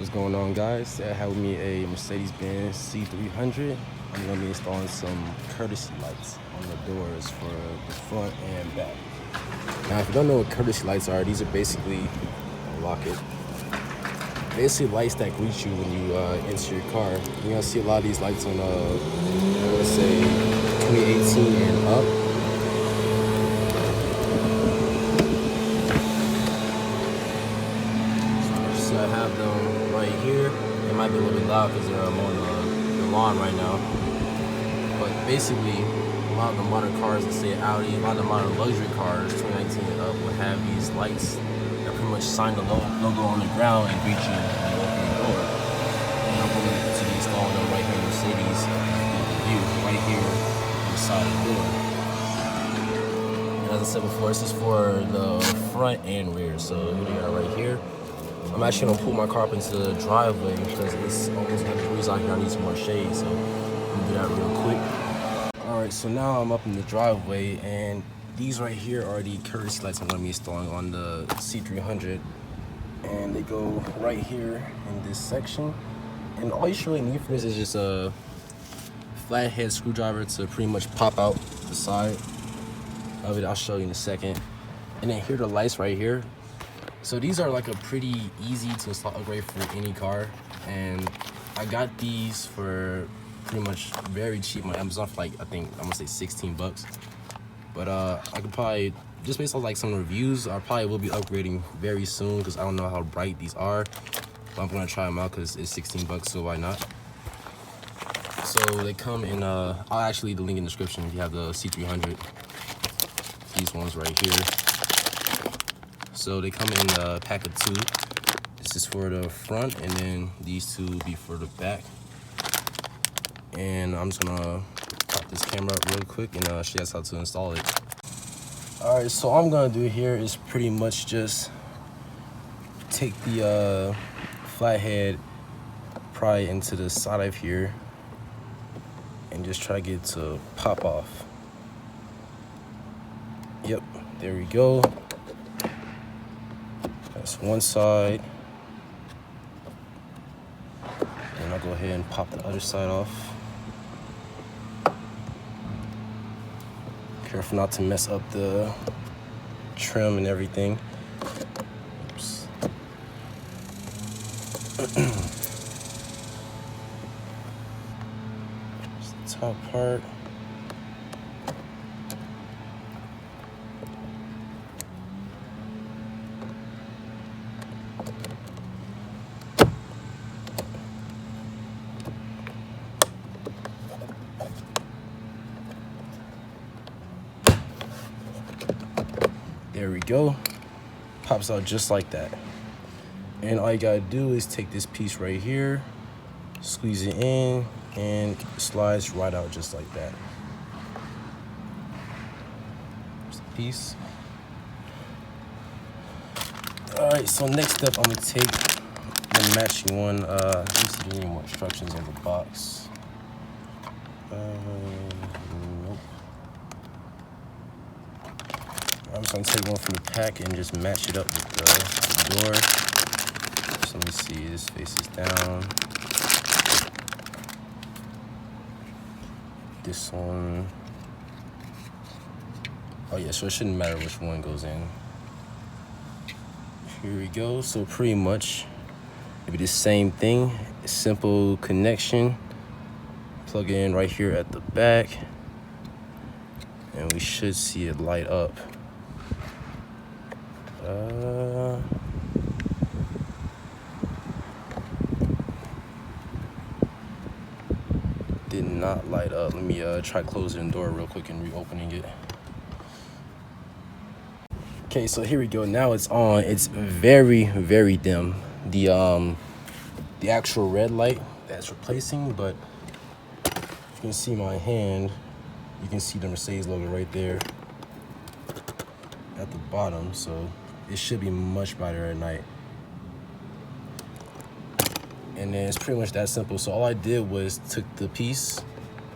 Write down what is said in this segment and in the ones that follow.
What's going on, guys? I have with me a Mercedes Benz C300. I'm going to be installing some courtesy lights on the doors for the front and back. Now, if you don't know what courtesy lights are, these are basically, I'll lock it, basically lights that greet you when you enter your car. You're going to see a lot of these lights on, let's say, 2018 and up. I have them right here. They might be a little bit loud because I'm on the lawn right now. But basically, a lot of the modern cars, let's say Audi, a lot of the modern luxury cars, 2019 and up, will have these lights that pretty much sign the logo on the ground and greet you when you open the door. And I'm going to be installing them right here in Mercedes view, right here on the side of the door. And as I said before, this is for the front and rear. So here they are right here. I'm actually gonna pull my car up into the driveway because it's almost 100 degrees out here. I need some more shade, so I'm gonna do that real quick. All right, so now I'm up in the driveway, and these right here are the courtesy lights I'm gonna be installing on the C300, and they go right here in this section. And all you should really need for this is just a flathead screwdriver to pretty much pop out the side of it. I'll show you in a second. And then here are the lights right here. So these are like a pretty easy to install upgrade for any car, and I got these for pretty much very cheap on Amazon for like, I think I'm gonna say 16 bucks. But I could probably, just based on like some reviews, I probably will be upgrading very soon because I don't know how bright these are. But I'm gonna try them out because it's 16 bucks, so why not? So they come in, I'll actually leave the link in the description if you have the C300. These ones right here. So they come in a pack of 2. This is for the front, and then these 2 will be for the back. And I'm just gonna pop this camera up real quick and show you guys how to install it. All right, so all I'm gonna do here is pretty much just take the flathead pry into the side of here and just try to get it to pop off. Yep, there we go. That's one side, and I'll go ahead and pop the other side off. Careful not to mess up the trim and everything. Oops. Just the top part. There we go. Pops out just like that. And all you gotta do is take this piece right here, squeeze it in, and it slides right out just like that. There's the piece. All right, so next step, I'm gonna take the matching one. Let me see if there's any more instructions on the box. Nope. I'm just gonna take one from the pack and just match it up with the door. So let me see, this faces down. This one. Oh yeah, so it shouldn't matter which one goes in. Here we go, so pretty much it'll be the same thing. Simple connection. Plug it in right here at the back. And we should see it light up. Did not light up. Let me try closing the door real quick and reopening it. Okay, so here we go. Now it's on. It's very, very dim. The actual red light that's replacing, but you can see my hand. You can see the Mercedes logo right there at the bottom, so it should be much brighter at night. And then it's pretty much that simple. So all I did was took the piece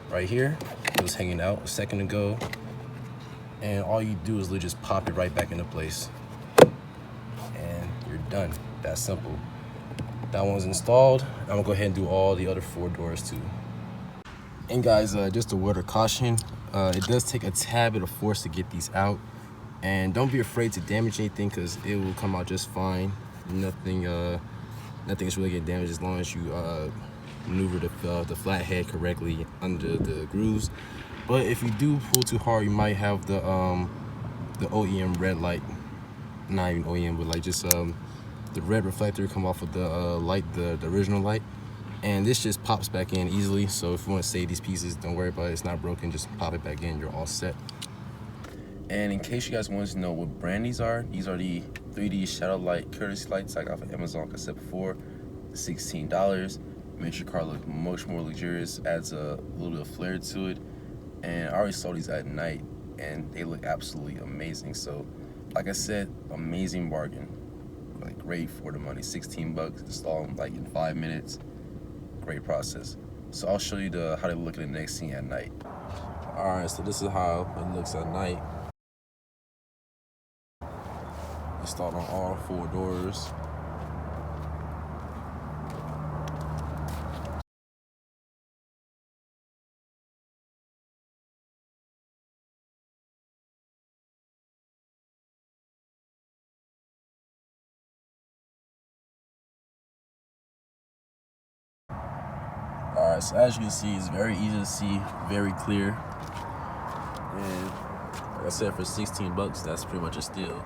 right here, it was hanging out a second ago, and all you do is literally just pop it right back into place, and you're done. That simple. That one's installed. I'm gonna go ahead and do all the other 4 doors too. And guys, just a word of caution, it does take a tad bit of force to get these out, and don't be afraid to damage anything because it will come out just fine. Nothing is really getting damaged as long as you maneuver the flathead correctly under the grooves. But if you do pull too hard, you might have the OEM red light, not even OEM, but like just the red reflector come off of the light, the original light. And this just pops back in easily. So if you want to save these pieces, don't worry about it. It's not broken. Just pop it back in. You're all set. And in case you guys wanted to know what brand these are the 3D shadow light courtesy lights I got from Amazon, like I said before. $16. Makes your car look much more luxurious. Adds a little bit of flair to it. And I already saw these at night, and they look absolutely amazing. So, like I said, amazing bargain. Like great for the money. 16 bucks. Install them like in 5 minutes. Great process. So I'll show you how they look in the next scene at night. All right, so this is how it looks at night. Installed on all 4 doors. Alright, so as you can see, it's very easy to see, very clear. And like I said, for 16 bucks, that's pretty much a steal.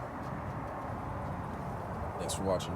Thanks for watching.